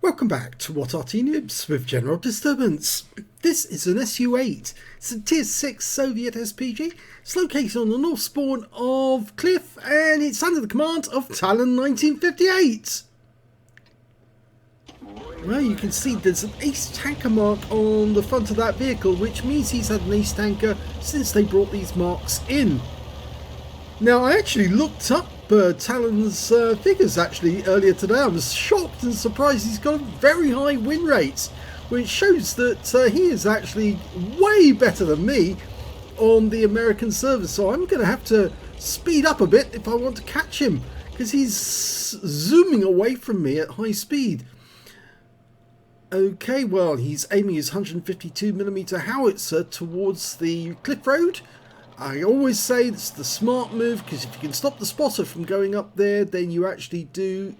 Welcome back to What Arty Noobs with General Disturbance. This is an SU-8. It's a Tier 6 Soviet SPG. It's located on the north spawn of Cliff and it's under the command of Talon 1958. Well, you can see there's an ace tanker mark on the front of that vehicle, which means he's had an ace tanker since they brought these marks in. Now, I actually looked up Talon's figures actually earlier today. I was shocked and surprised he's got a very high win rate, which shows that he is actually way better than me on the American server. So I'm going to have to speed up a bit if I want to catch him, because he's zooming away from me at high speed. Okay, well, he's aiming his 152mm howitzer towards the cliff road. I always say it's the smart move, because if you can stop the spotter from going up there, then you actually do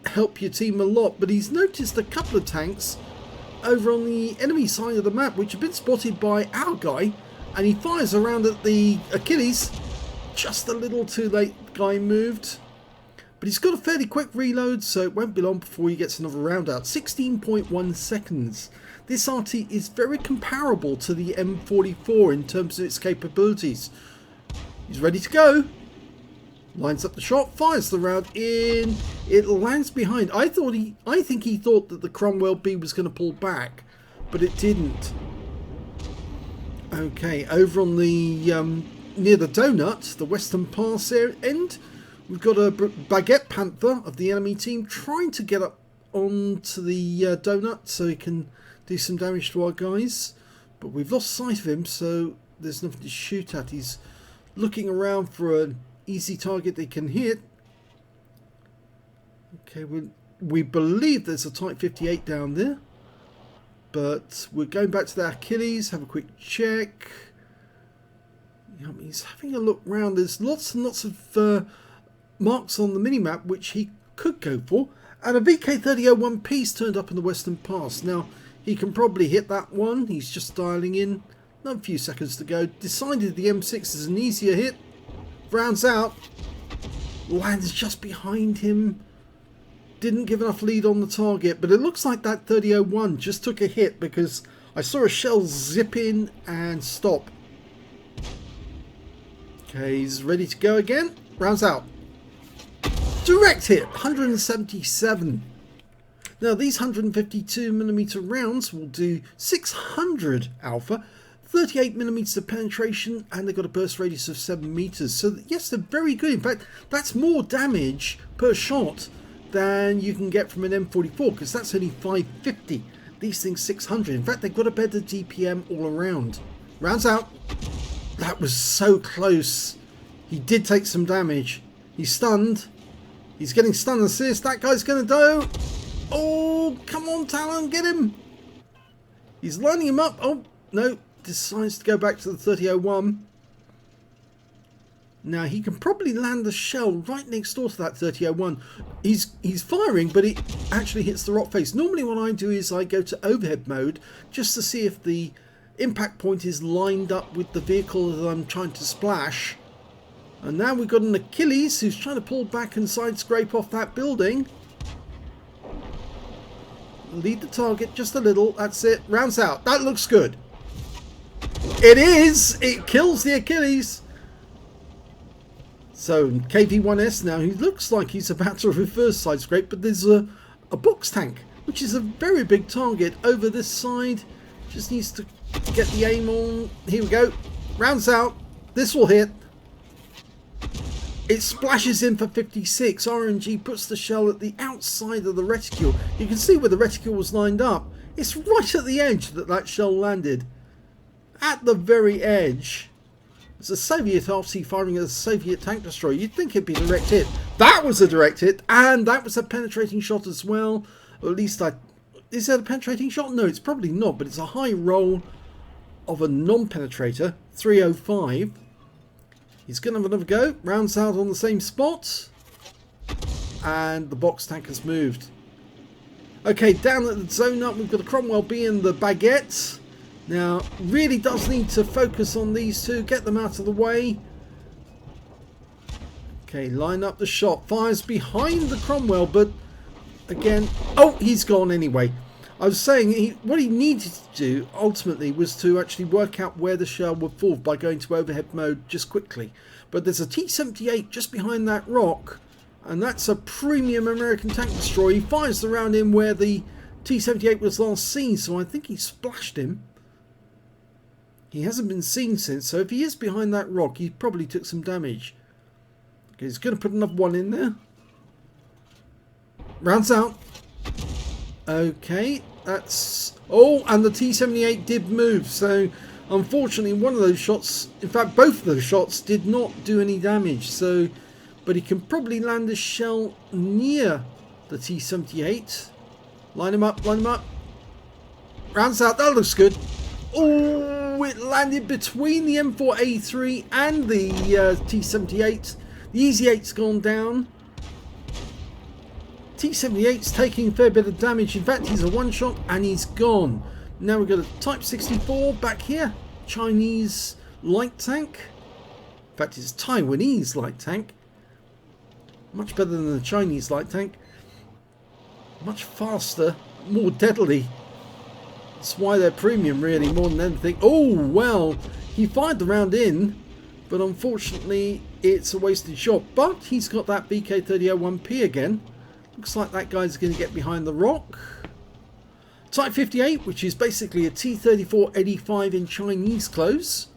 help your team a lot. But he's noticed a couple of tanks over on the enemy side of the map, which have been spotted by our guy, and he fires around at the Achilles. Just a little too late, the guy moved. But he's got a fairly quick reload, so it won't be long before he gets another round out. 16.1 seconds. This Arty is very comparable to the M44 in terms of its capabilities. He's ready to go. Lines up the shot, fires the round in. It lands behind. I think he thought that the Cromwell B was going to pull back, but it didn't. Okay, over on the near the donut, the Western Pass end, we've got a Baguette Panther of the enemy team trying to get up onto the donut so he can do some damage to our guys, but we've lost sight of him, so there's nothing to shoot at. He's looking around for an easy target they can hit. Okay, we believe there's a Type 58 down there, but we're going back to the Achilles, have a quick check. He's having a look round. There's lots and lots of marks on the minimap which he could go for, and a VK3001 piece turned up in the Western Pass. Now, he can probably hit that one. He's just dialing in. Not a few seconds to go. Decided the M6 is an easier hit. Rounds out. Lands just behind him. Didn't give enough lead on the target, but it looks like that 3001 just took a hit because I saw a shell zip in and stop. Okay, he's ready to go again. Rounds out. Direct hit, 177. Now these 152mm rounds will do 600 alpha, 38mm of penetration, and they've got a burst radius of 7 meters. So yes, they're very good. In fact, that's more damage per shot than you can get from an M44, because that's only 550. These things 600. In fact, they've got a better DPM all around. Rounds out. That was so close. He did take some damage. He's stunned. He's getting stun assist. That guy's going to do. Oh, come on, Talon, get him. He's lining him up. Oh, no. Decides to go back to the 3001. Now, he can probably land the shell right next door to that 3001. He's firing, but it actually hits the rock face. Normally what I do is I go to overhead mode just to see if the impact point is lined up with the vehicle that I'm trying to splash. And now we've got an Achilles who's trying to pull back and side scrape off that building. Lead the target just a little. That's it. Rounds out. That looks good. It is. It kills the Achilles. So KV-1S now, he looks like he's about to reverse side scrape, but there's a box tank, which is a very big target over this side. Just needs to get the aim on. Here we go. Rounds out. This will hit. It splashes in for 56. RNG puts the shell at the outside of the reticule. You can see where the reticule was lined up. It's right at the edge that shell landed. At the very edge. It's a Soviet RC firing at a Soviet tank destroyer. You'd think it'd be a direct hit. That was a direct hit, and that was a penetrating shot as well. Or at least is that a penetrating shot? No, it's probably not, but it's a high roll of a non-penetrator. 305. He's going to have another go. Rounds out on the same spot. And the box tank has moved. Okay, down at the zone up, we've got the Cromwell B and the Baguette. Now, really does need to focus on these two. Get them out of the way. Okay, line up the shot. Fires behind the Cromwell, but again. Oh, he's gone anyway. I was saying what he needed to do ultimately was to actually work out where the shell would fall by going to overhead mode just quickly. But there's a T-78 just behind that rock, and that's a premium American tank destroyer. He fires the round in where the T-78 was last seen, so I think he splashed him. He hasn't been seen since, so if he is behind that rock, he probably took some damage. Okay, he's going to put another one in there. Rounds out. Okay, that's... Oh, and the T-78 did move, so unfortunately one of those shots, in fact both of those shots, did not do any damage. So, but he can probably land a shell near the T-78. Line him up, line him up. Rounds out, that looks good. Oh, it landed between the M4A3 and the T-78. The Easy 8's gone down. T-78's taking a fair bit of damage. In fact, he's a one-shot and he's gone. Now we've got a Type 64 back here. Chinese light tank. In fact, it's a Taiwanese light tank. Much better than the Chinese light tank. Much faster, more deadly. That's why they're premium, really, more than anything. Oh, well, he fired the round in, but unfortunately, it's a wasted shot. But he's got that VK3001P again. Looks like that guy's going to get behind the rock. Type 58, which is basically a T-3485 in Chinese clothes.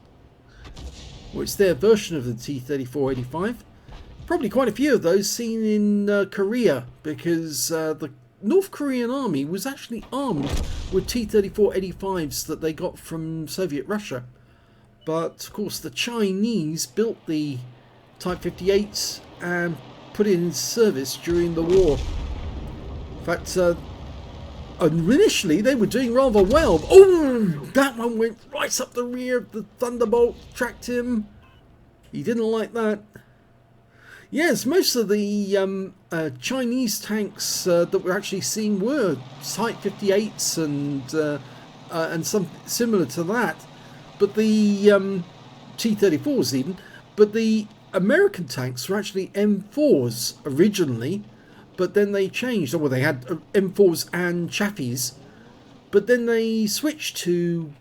Well, it's their version of the T-3485. Probably quite a few of those seen in Korea, because the North Korean army was actually armed with T-3485s that they got from Soviet Russia. But of course the Chinese built the Type 58s and put it in service during the war. In fact, initially they were doing rather well. Oh, that one went right up the rear of the Thunderbolt, tracked him. He didn't like that. Yes, most of the Chinese tanks that we're actually seeing were Type 58s and some similar to that. But the T-34s even. But the American tanks were actually M4s originally, but then they changed. Well, they had M4s and Chaffies, but then they switched to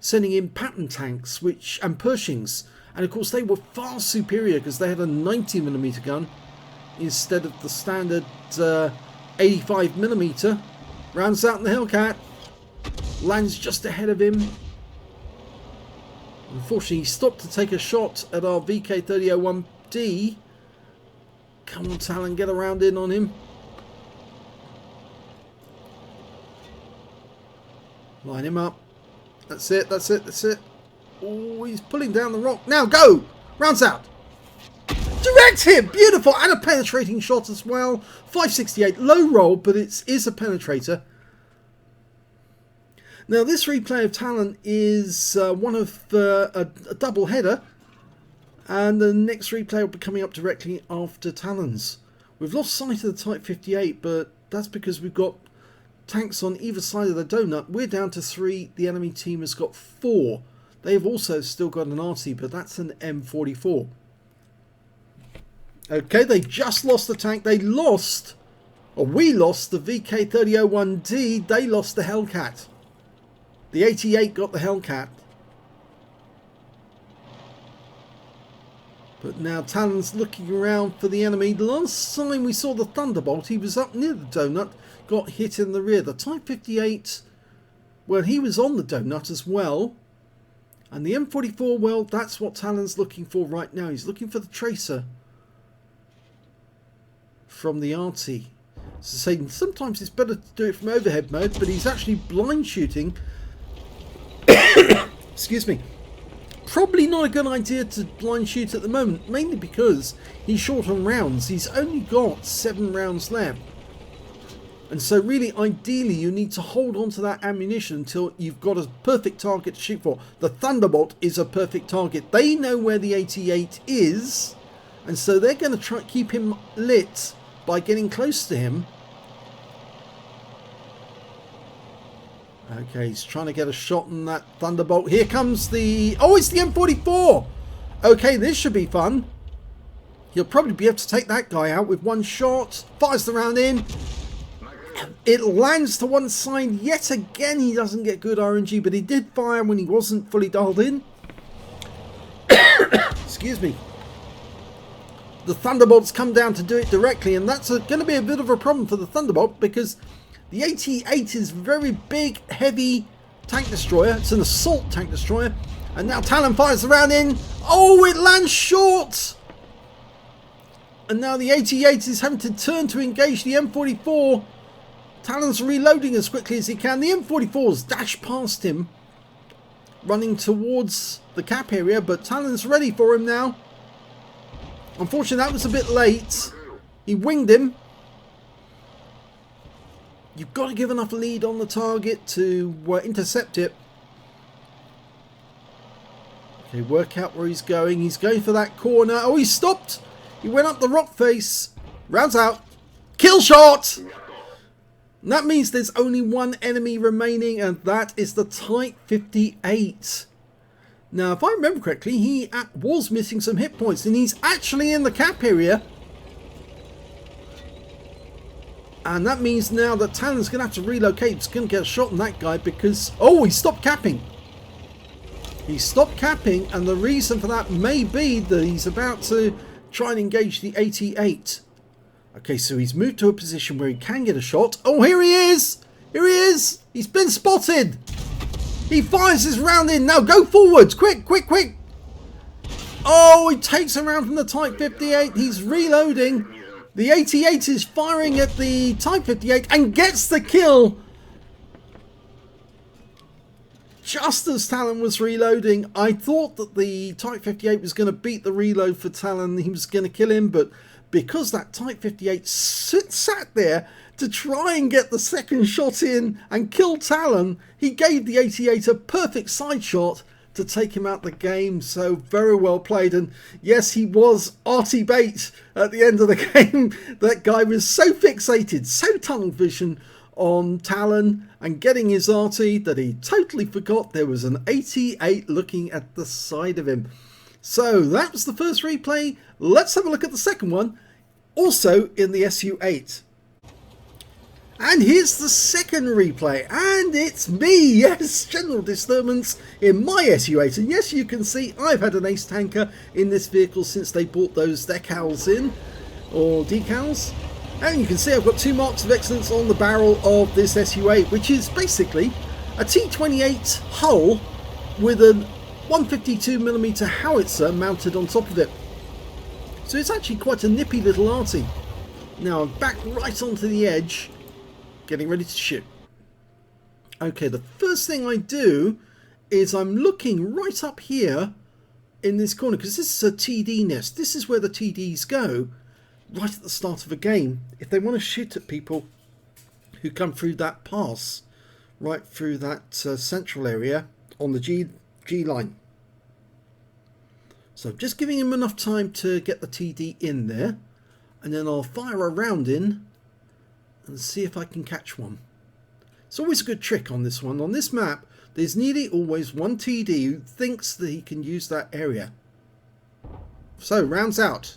sending in Patton tanks and Pershings. And of course they were far superior because they had a 90mm gun instead of the standard 85mm. Rounds out in the Hellcat. Lands just ahead of him. Unfortunately he stopped to take a shot at our VK3001D. Come on Talon, get around in on him. Line him up. That's it, that's it, that's it. Oh, he's pulling down the rock. Now go! Rounds out. Direct hit! Beautiful! And a penetrating shot as well. 568. Low roll, but it is a penetrator. Now, this replay of Talon is one of a double header. And the next replay will be coming up directly after Talon's. We've lost sight of the Type 58, but that's because we've got tanks on either side of the donut. We're down to 3. The enemy team has got 4. They've also still got an Arty, but that's an M44. Okay, they just lost the tank. They lost, or we lost the VK3001D. They lost the Hellcat. The 88 got the Hellcat. But now Talon's looking around for the enemy. The last time we saw the Thunderbolt, he was up near the donut, got hit in the rear. The Type 58, well, he was on the donut as well. And the M44, well, that's what Talon's looking for right now. He's looking for the tracer from the Arty. So sometimes it's better to do it from overhead mode, but he's actually blind shooting. Excuse me. Probably not a good idea to blind shoot at the moment, mainly because he's short on rounds. He's only got 7 rounds left. And so really, ideally, you need to hold on to that ammunition until you've got a perfect target to shoot for. The Thunderbolt is a perfect target. They know where the 88 is, and so they're going to try to keep him lit by getting close to him. Okay, he's trying to get a shot on that Thunderbolt. Here comes the... Oh, it's the M44! Okay, this should be fun. He'll probably be able to take that guy out with one shot. Fires the round in. It lands to one side yet again. He doesn't get good RNG, but he did fire when he wasn't fully dialed in. Excuse me. The Thunderbolts come down to do it directly, and that's going to be a bit of a problem for the Thunderbolt, because the 88 is very big, heavy tank destroyer. It's an assault tank destroyer, and now Talon fires the round in. Oh, it lands short! And now the 88 is having to turn to engage the M44. Talon's reloading as quickly as he can. The M44's dashed past him, running towards the cap area, but Talon's ready for him now. Unfortunately, that was a bit late. He winged him. You've got to give enough lead on the target to intercept it. Okay, work out where he's going. He's going for that corner. Oh, he stopped. He went up the rock face. Rounds out. Kill shot! And that means there's only one enemy remaining, and that is the Type 58. Now, if I remember correctly, he was missing some hit points, and he's actually in the cap area. And that means now that Talon's going to have to relocate. He's going to get a shot on that guy because... Oh, he stopped capping. He stopped capping, and the reason for that may be that he's about to try and engage the 88. Okay, so he's moved to a position where he can get a shot. Oh, here he is! Here he is! He's been spotted! He fires his round in. Now go forwards. Quick, quick, quick. Oh, he takes a round from the Type 58. He's reloading. The 88 is firing at the Type 58 and gets the kill. Just as Talon was reloading, I thought that the Type 58 was going to beat the reload for Talon. He was going to kill him, but because that Type 58 sat there to try and get the second shot in and kill Talon, he gave the 88 a perfect side shot to take him out the game. So very well played. And yes, he was Arty bait at the end of the game. That guy was so fixated, so tunnel vision on Talon and getting his Arty that he totally forgot there was an 88 looking at the side of him. So that was the first replay. Let's have a look at the second one, also in the SU-8. And here's the second replay, and it's me, yes, General Disturbance in my SU-8. And yes, you can see I've had an ace tanker in this vehicle since they brought those decals in, or decals. And you can see I've got 2 marks of excellence on the barrel of this SU-8, which is basically a T28 hull with a 152mm howitzer mounted on top of it. So it's actually quite a nippy little arty. Now I'm back right onto the edge, getting ready to shoot. Okay, the first thing I do is I'm looking right up here in this corner, because this is a TD nest. This is where the TDs go right at the start of a game if they want to shoot at people who come through that pass, right through that central area on the G line. So just giving him enough time to get the TD in there, and then I'll fire a round in and see if I can catch one. It's always a good trick on this one. On this map, there's nearly always one TD who thinks that he can use that area. So, rounds out.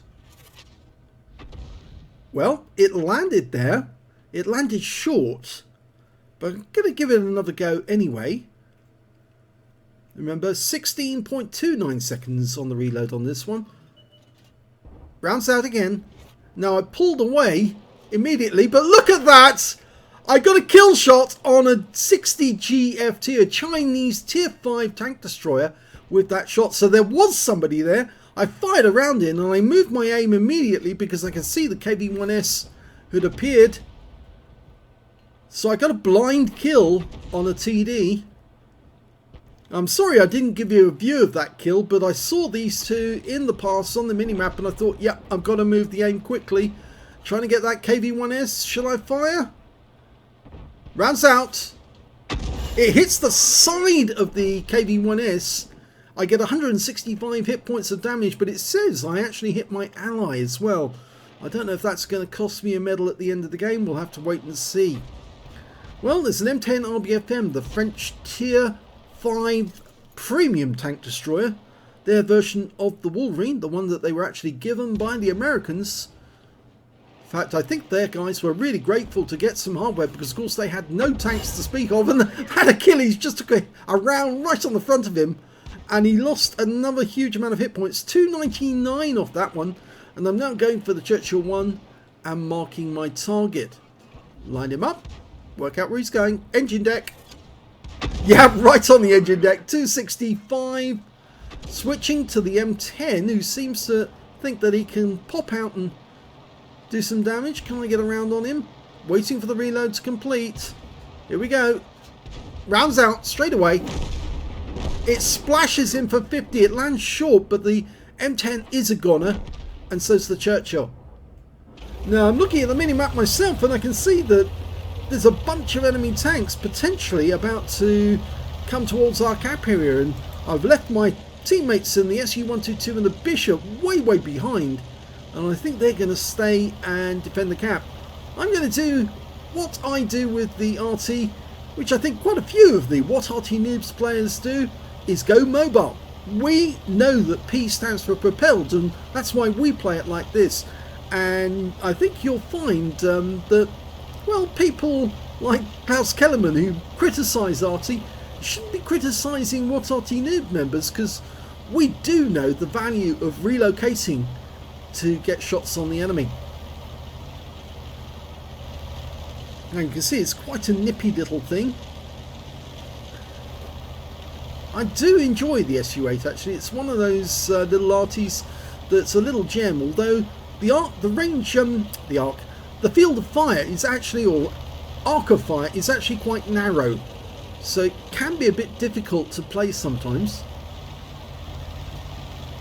Well, it landed there. It landed short, but I'm going to give it another go anyway. Remember, 16.29 seconds on the reload on this one. Rounds out again. Now I pulled away immediately, but look at that! I got a kill shot on a 60 GFT, a Chinese tier 5 tank destroyer with that shot. So there was somebody there. I fired a round in and I moved my aim immediately because I could see the KV-1S who'd appeared. So I got a blind kill on a TD. I'm sorry I didn't give you a view of that kill, but I saw these two in the pass on the minimap and I thought, yep, I've got to move the aim quickly. Trying to get that KV-1S. Shall I fire? Rounds out. It hits the side of the KV-1S. I get 165 hit points of damage, but it says I actually hit my ally as well. I don't know if that's going to cost me a medal at the end of the game. We'll have to wait and see. Well, there's an M10 RBFM, the French tier 5 premium tank destroyer. Their version of the Wolverine, the one that they were actually given by the Americans In fact, I think their guys were really grateful to get some hardware because, of course, they had no tanks to speak of, and that Achilles just took a round right on the front of him, and he lost another huge amount of hit points, 299 off that one, and I'm now going for the Churchill one and marking my target. Line him up, work out where he's going, engine deck. Yeah, right on the engine deck, 265. Switching to the M10, who seems to think that he can pop out and do some damage. Can I get around on him? Waiting for the reload to complete. Here we go. Rounds out straight away. It splashes him for 50. It lands short, but the M10 is a goner, and so's the Churchill. Now I'm looking at the mini-map myself, and I can see that there's a bunch of enemy tanks potentially about to come towards our cap area, and I've left my teammates in the SU-122 and the Bishop way behind, and I think they're going to stay and defend the cap. I'm going to do what I do with the Arty, which I think quite a few of the What Arty Noobs players do, is go mobile. We know that P stands for propelled, and that's why we play it like this. And I think you'll find that, well, people like Klaus Kellerman who criticise Arty shouldn't be criticising What Arty Noob members, because we do know the value of relocating to get shots on the enemy. And you can see it's quite a nippy little thing. I do enjoy the SU-8 actually. It's one of those little Arties that's a little gem, although the field of fire is actually, or arc of fire is actually quite narrow, so it can be a bit difficult to play sometimes,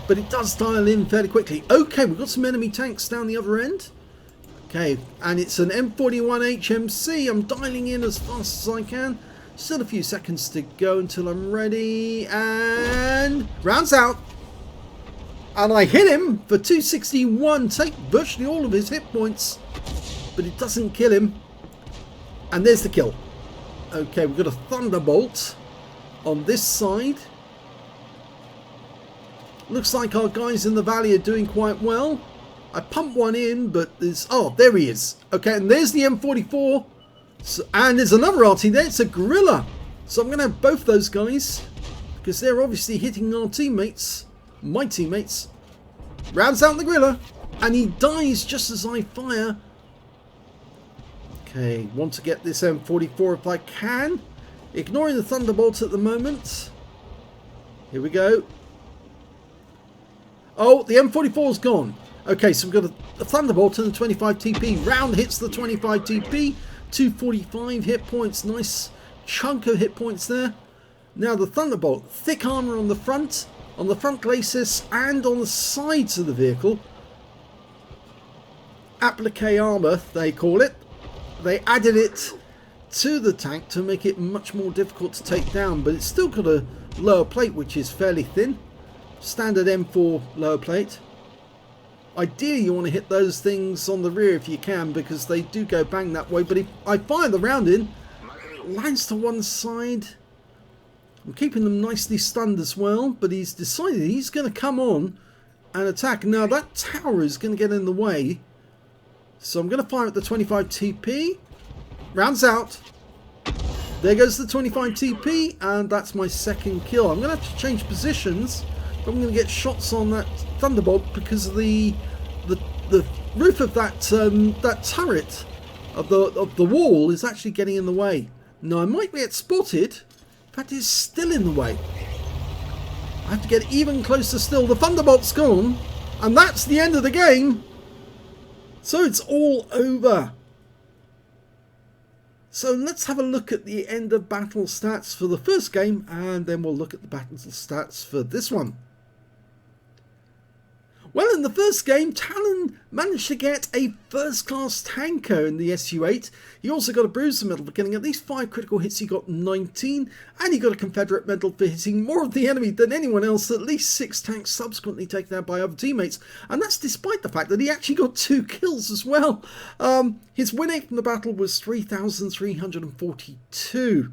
but it does dial in fairly quickly. Okay, we've got some enemy tanks down the other end. Okay, and it's an M41 HMC. I'm dialing in as fast as I can. Still a few seconds to go until I'm ready, and rounds out. And I hit him for 261, take virtually all of his hit points, but it doesn't kill him. And there's the kill. Okay, we've got a Thunderbolt on this side. Looks like our guys in the valley are doing quite well. I pumped one in, but there's... oh, there he is. Okay, and there's the M44. So, and there's another Arty there. It's a Gorilla. So I'm going to have both those guys, because they're obviously hitting our teammates. My teammates. Rounds out the Gorilla, and he dies just as I fire. Okay, want to get this M44 if I can. Ignoring the Thunderbolt at the moment. Here we go. Oh, the M44's gone. Okay, so we've got a Thunderbolt and a 25 TP. Round hits the 25 TP. 245 hit points. Nice chunk of hit points there. Now the Thunderbolt. Thick armor on the front glacis, and on the sides of the vehicle. Applique armor, they call it. They added it to the tank to make it much more difficult to take down, but it's still got a lower plate which is fairly thin. Standard M4 lower plate. Ideally you want to hit those things on the rear if you can, because they do go bang that way, but if I fire the round in, lands to one side. I'm keeping them nicely stunned as well, but he's decided he's going to come on and attack. Now that tower is going to get in the way, so I'm going to fire at the 25 TP. Rounds out. There goes the 25 TP, and that's my second kill. I'm going to have to change positions. I'm going to get shots on that Thunderbolt because of the roof of that turret of the wall is actually getting in the way. Now I might get spotted. In fact, it's still in the way. I have to get even closer still. The Thunderbolt's gone, and that's the end of the game. So it's all over. So let's have a look at the end of battle stats for the first game, and then we'll look at the battle stats for this one. Well, in the first game, Talon managed to get a first-class tanker in the SU-8. He also got a Bruiser medal for killing at least 5 critical hits. He got 19, and he got a Confederate medal for hitting more of the enemy than anyone else, at least 6 tanks subsequently taken out by other teammates. And that's despite the fact that he actually got 2 kills as well. His win rate from the battle was 3,342.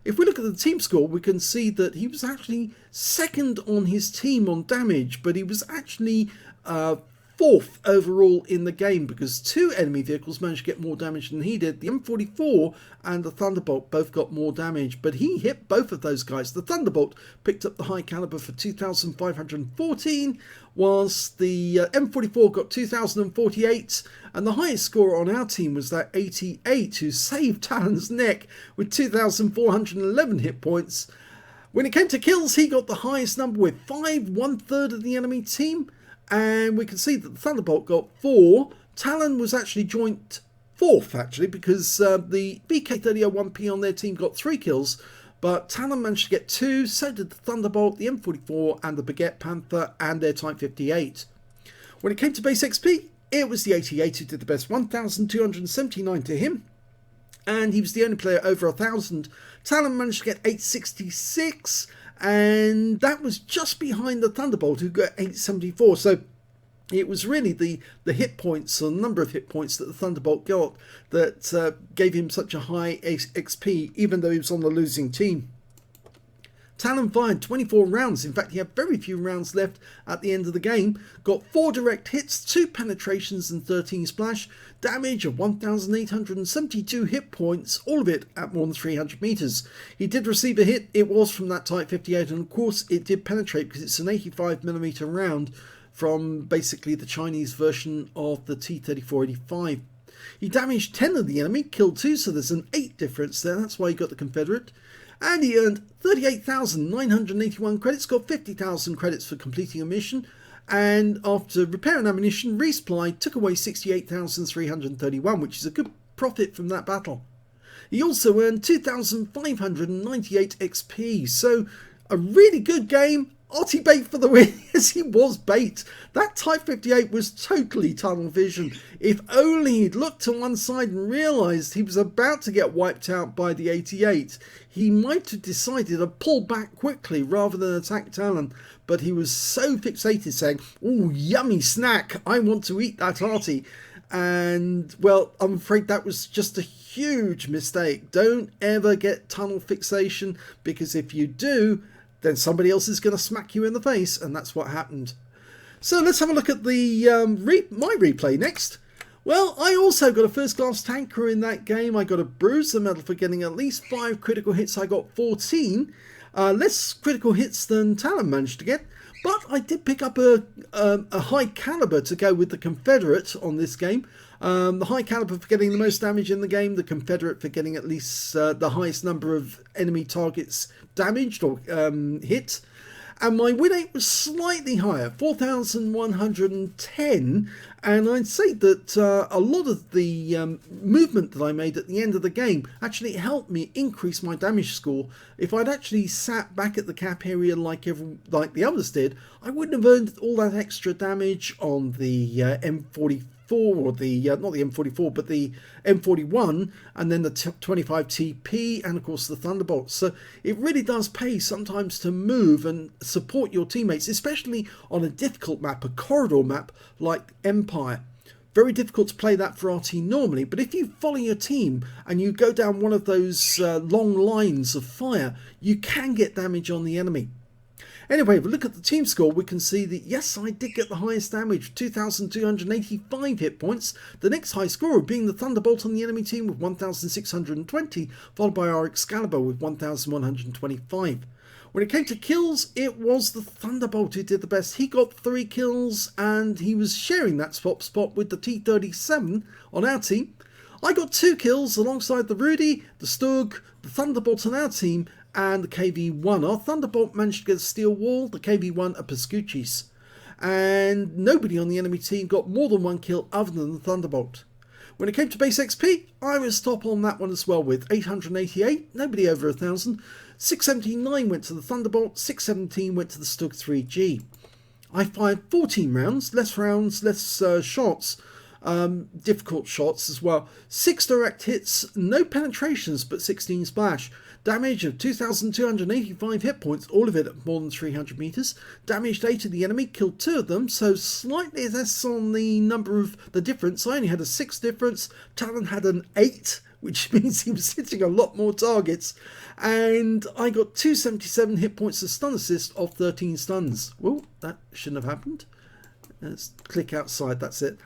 If we look at the team score, we can see that he was actually second on his team on damage, but he was actually 4th overall in the game because 2 enemy vehicles managed to get more damage than he did. The M44 and the Thunderbolt both got more damage, but he hit both of those guys. The Thunderbolt picked up the high caliber for 2,514, whilst the M44 got 2,048, and the highest score on our team was that 88 who saved Talon's neck with 2,411 hit points. When it came to kills, he got the highest number with 5, 1/3 of the enemy team. And we can see that the Thunderbolt got 4. Talon was actually joint 4th, actually, because the BK3001P on their team got 3 kills. But Talon managed to get 2, so did the Thunderbolt, the M44, and the Baguette Panther, and their Type 58. When it came to base XP, it was the 88 who did the best, 1,279 to him. And he was the only player over 1,000. Talon managed to get 866. And that was just behind the Thunderbolt, who got 874. So it was really the hit points, or number of hit points that the Thunderbolt got that gave him such a high XP, even though he was on the losing team. Talon fired 24 rounds. In fact, he had very few rounds left at the end of the game. Got 4 direct hits, 2 penetrations and 13 splash. Damage of 1,872 hit points, all of it at more than 300 meters. He did receive a hit. It was from that Type 58, and of course it did penetrate because it's an 85mm round from basically the Chinese version of the T-3485. He damaged 10 of the enemy, killed 2, so there's an 8 difference there. That's why he got the Confederate. And he earned 38,981 credits, got 50,000 credits for completing a mission. And after repair and ammunition, resupply took away 68,331, which is a good profit from that battle. He also earned 2,598 XP, so a really good game. Arty bait for the win. Yes, he was bait. That Type 58 was totally tunnel vision. If only he'd looked to one side and realised he was about to get wiped out by the 88, he might have decided to pull back quickly rather than attack Talon. But he was so fixated saying, "Oh, yummy snack, I want to eat that Arty." And, well, I'm afraid that was just a huge mistake. Don't ever get tunnel fixation, because if you do, then somebody else is going to smack you in the face, and that's what happened. So let's have a look at the my replay next. Well, I also got a first class tanker in that game. I got a bruiser medal for getting at least 5 critical hits. I got 14. Less critical hits than Talon managed to get. But I did pick up a high caliber to go with the Confederate on this game. The high caliber for getting the most damage in the game, the Confederate for getting at least the highest number of enemy targets damaged or hit. And my win rate was slightly higher, 4,110. And I'd say that a lot of the movement that I made at the end of the game actually helped me increase my damage score. If I'd actually sat back at the cap area like the others did, I wouldn't have earned all that extra damage on the M44, or the not the M44 but the M41, and then the 25 TP, and of course the Thunderbolt. So it really does pay sometimes to move and support your teammates, especially on a difficult map, a corridor map like Empire. Very difficult to play that for Arty normally, but if you follow your team and you go down one of those long lines of fire, you can get damage on the enemy. Anyway, if we look at the team score, we can see that, yes, I did get the highest damage, 2,285 hit points. The next high scorer being the Thunderbolt on the enemy team with 1,620, followed by our Excalibur with 1,125. When it came to kills, it was the Thunderbolt who did the best. He got 3 kills, and he was sharing that spot with the T-37 on our team. I got 2 kills alongside the Rudy, the Stug, the Thunderbolt on our team, and the KV-1. Our Thunderbolt managed to get a steel wall, the KV-1 a Pascucci's. And nobody on the enemy team got more than 1 kill other than the Thunderbolt. When it came to base XP, I was top on that one as well with 888, nobody over 1,000. 679 went to the Thunderbolt, 617 went to the Stug 3G. I fired 14 rounds, less shots, difficult shots as well. 6 direct hits, no penetrations but 16 splash. Damage of 2,285 hit points, all of it at more than 300 meters. Damaged 8 of the enemy, killed 2 of them, so slightly less on the number of the difference. I only had a 6 difference. Talon had an 8, which means he was hitting a lot more targets. And I got 277 hit points of stun assist off 13 stuns. Well, that shouldn't have happened. Let's click outside, that's it.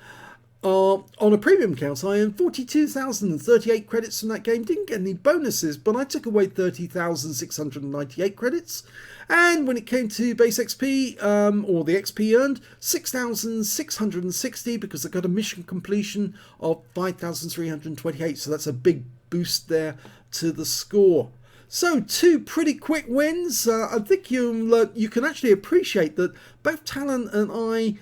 On a premium count, I earned 42,038 credits from that game. Didn't get any bonuses, but I took away 30,698 credits. And when it came to base XP, or the XP earned, 6,660 because I got a mission completion of 5,328. So that's a big boost there to the score. So 2 pretty quick wins. I think you can actually appreciate that both Talon and I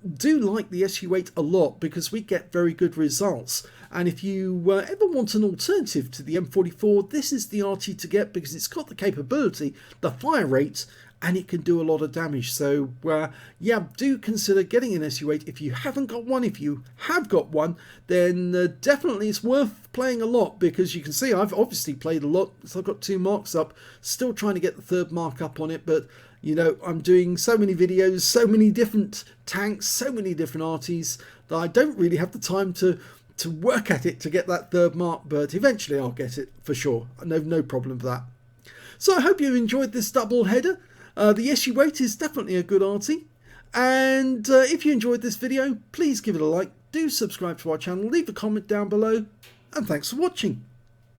do like the SU-8 a lot because we get very good results. And if you ever want an alternative to the M44, this is the Arty to get because it's got the capability, the fire rate, and it can do a lot of damage. So yeah, do consider getting an SU-8 if you haven't got one. If you have got one, then definitely it's worth playing a lot, because you can see I've obviously played a lot. So I've got 2 marks up, still trying to get the 3rd mark up on it, but you know, I'm doing so many videos, so many different tanks, so many different Arties that I don't really have the time to work at it to get that 3rd mark, but eventually I'll get it for sure. No problem for that. So I hope you enjoyed this double header. The SU-8 is definitely a good Arty, and if you enjoyed this video, please give it a like, do subscribe to our channel, leave a comment down below, and thanks for watching.